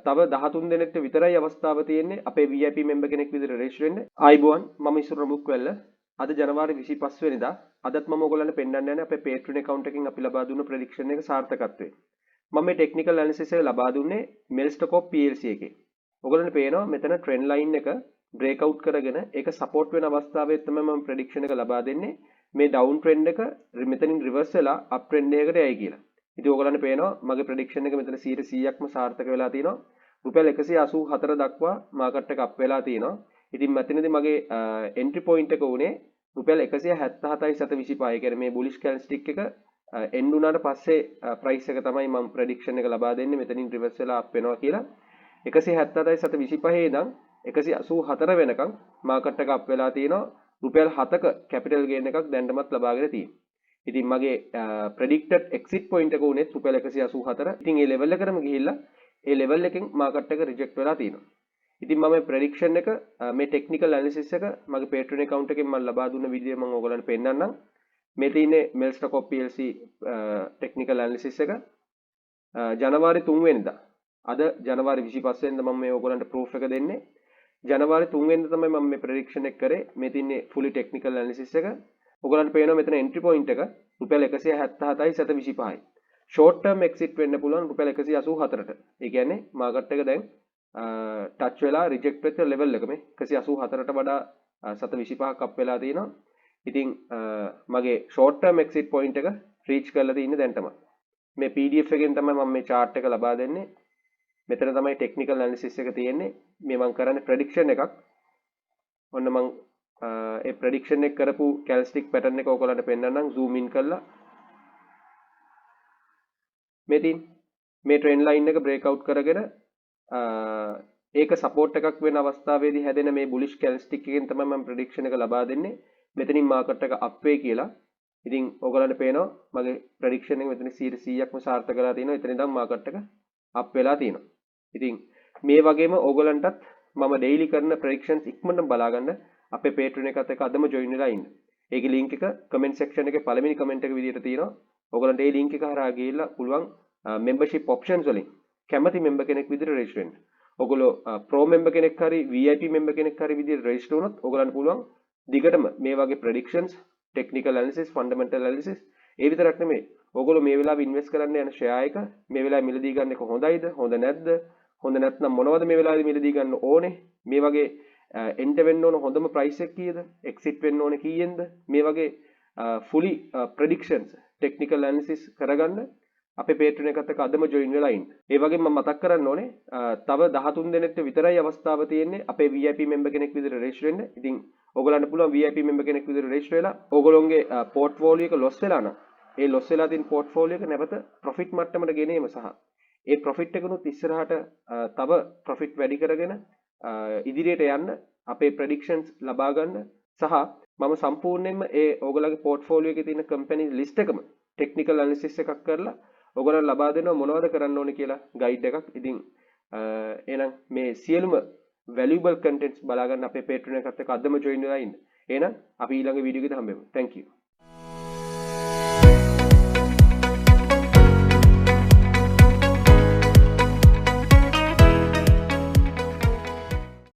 තව 13 දෙනෙක්ට විතරයි අවස්ථාව තියෙන්නේ අපේ VIP member කෙනෙක් විදිහට රෙජිස්ටර් වෙන්න. ආයිබෝන් මම ඉස්සර බුක් වෙල්ල. අද ජනවාරි 25 වෙනිදා. අදත් මම ඔයගොල්ලන්ට පෙන්නන්න යන්නේ අපේ Patreon account එකකින් අපි ලබා දුන්න prediction එක සාර්ථකත්වය. මම මේ technical analysis එක ලබා දුන්නේ Melstocop PLC එකේ. ඔයගොල්ලන්ට පේනවා මෙතන trend line එක break out කරගෙන ඒක support වෙන අවස්ථාවේ තමයි මම prediction එක ලබා දෙන්නේ. මේ down trend එක මෙතනින් reverse වෙලා up trend එකකට යයි කියලා. ඉතින් ඔයගොල්ලන්ට පේනවා මගේ ප්‍රෙඩික්ෂන් එක මෙතන 100%ක්ම සාර්ථක වෙලා තිනවා. රුපියල් 184 දක්වා මාකට් එක අප් වෙලා තිනවා. ඉතින් මෙතනදී මගේ එන්ට්‍රි පොයින්ට් එක උනේ රුපියල් 177.25. ඒ කියන්නේ මේ බුලිෂ් කැන්ඩල්ස්ටික් එක එන්ඩ් වුණාට පස්සේ ප්‍රයිස් එක තමයි මම ප්‍රෙඩික්ෂන් එක ලබා දෙන්නේ මෙතනින් රිවර්ස් වෙලා අප් වෙනවා කියලා. 177.25 ඉඳන් 184 වෙනකම් මාකට් එක අප් වෙලා තිනවා. රුපියල් 7ක කැපිටල් ගේන් එකක් දැන්ටමත් ලබාගෙන තියෙනවා. ඉතින් මගේ predicted exit point එක උනේ රුපියල් 184. ඉතින් ඒ level එකටම ගිහිල්ලා ඒ level එකෙන් market එක reject වෙලා තියෙනවා. ඉතින් මම මේ prediction එක මේ technical analysis එක මගේ Patreon account එකෙන් මම ලබා දුන්න විදිය මම ඔයගොල්ලන්ට පෙන්නන්නම්. මේ තියෙන්නේ Melstocop PLC technical analysis එක ජනවාරි 3 වෙනිදා. අද ජනවාරි 25 වෙනිදා මම මේ ඔයගොල්ලන්ට proof එක දෙන්නේ. ජනවාරි 3 වෙනිදා තමයි මම මේ prediction එක කරේ. මේ තියෙන්නේ fully technical analysis එක. ඔයගොල්ලන්ට පේනවා මෙතන entry point එක රුපියල් 177.25යි. short term exit වෙන්න පුළුවන් රුපියල් 184ට. ඒ කියන්නේ මාකට් එක දැන් ටච් වෙලා රිජෙක්ට් වෙච්ච ලෙවල් එක මේ 184ට වඩා 725ක් අප් වෙලා තියෙනවා. ඉතින් මගේ short term exit point එක reach කරලා තියෙන්නේ දැන් තමයි. මේ PDF එකෙන් තමයි මම මේ chart එක ලබා දෙන්නේ. මෙතන තමයි technical analysis එක තියෙන්නේ. මේ මම කරන්නේ prediction එකක්. ඔන්න මම ඒ ප්‍රෙඩික්ෂන් එක කරපු කැන්ඩල්ස්ටික් පැටර්න් එක ඔයගොල්ලන්ට පෙන්නන්නම් zoom in කරලා මේ ට්‍රෙන්ඩ් ලයින් එක බ්‍රේක් අවුට් කරගෙන ඒක සපෝට් එකක් වෙන අවස්ථාවේදී හැදෙන මේ බුලිෂ් කැන්ඩල්ස්ටික් එකෙන් තමයි මම ප්‍රෙඩික්ෂන් එක ලබා දෙන්නේ මෙතනින් මාකට් එක අප් වෙයි කියලා. ඉතින් ඔයගොල්ලන්ට පේනවා මගේ ප්‍රෙඩික්ෂන් එක මෙතන 100%ක්ම සාර්ථක වෙලා තියෙනවා. එතන ඉඳන් මාකට් එක අප් වෙලා තියෙනවා. ඉතින් මේ වගේම ඔයගොල්ලන්ටත් මම ඩේලි කරන ප්‍රෙඩික්ෂන්ස් ඉක්මනට බලා ගන්න අපේ Patreon එකත් එක්ක අදම join වෙලා ඉන්න. ඒකේ link එක comment section එකේ පළවෙනි comment එක විදිහට තියෙනවා. ඔයගොල්ලන්ට ඒ link එක හරහා ගිහිල්ලා පුළුවන් membership options වලින් කැමති member කෙනෙක් විදිහට register වෙන්න. ඔයගොල්ලෝ pro member කෙනෙක් හරි VIP member කෙනෙක් හරි විදිහට register වුණොත් ඔයගොල්ලන්ට පුළුවන් දිගටම මේ වගේ predictions, technical analysis, fundamental analysis ඒ විතරක් නෙමෙයි. ඔයගොල්ලෝ මේ වෙලාවේ invest කරන්න යන share එක මේ වෙලාවේ මිලදී ගන්න එක හොඳයිද? හොඳ නැද්ද? හොඳ නැත්නම් මොනවද මේ වෙලාවේ මිලදී ගන්න ඕනේ? මේ වගේ එන්ටර් වෙන්න ඕන හොඳම ප්‍රයිස් එක කීයද? එක්සිට් වෙන්න ඕනේ කීයෙන්ද? මේ වගේ fully predictions technical analysis කරගන්න අපේ Patreon එකත් එක්ක අදම join වෙලා ඉන්න. ඒ වගේම මම මතක් කරන්න ඕනේ තව 13 දෙනෙක්ට විතරයි අවස්ථාව තියෙන්නේ අපේ VIP member කෙනෙක් විදිහට register වෙන්න. ඉතින් ඔයගොල්ලන්ට පුළුවන් VIP member කෙනෙක් විදිහට register වෙලා ඔයගොල්ලෝගේ portfolio එක loss වෙලා නම් ඒ loss වෙලා තියෙන portfolio එක නැවත profit මට්ටමට ගෙනීම සහ ඒ profit එකනොත් ඉස්සරහට තව profit වැඩි කරගෙන ඉදිරියට යන්න අපේ predictions ලබා ගන්න සහ මම සම්පූර්ණයෙන්ම ඒ ඕගොල්ලන්ගේ portfolio එකේ තියෙන company list එකම technical analysis එකක් කරලා ඕගොල්ලන්ට ලබා දෙනවා මොනවද කරන්න ඕනේ කියලා guide එකක්. ඉතින් එහෙනම් මේ සියලුම valuable contents බලා ගන්න අපේ Patreon එකත් එක්ක අදම join වෙලා ඉන්න. එහෙනම් අපි ඊළඟ වීඩියෝ එකේ හම්බෙමු. Thank you.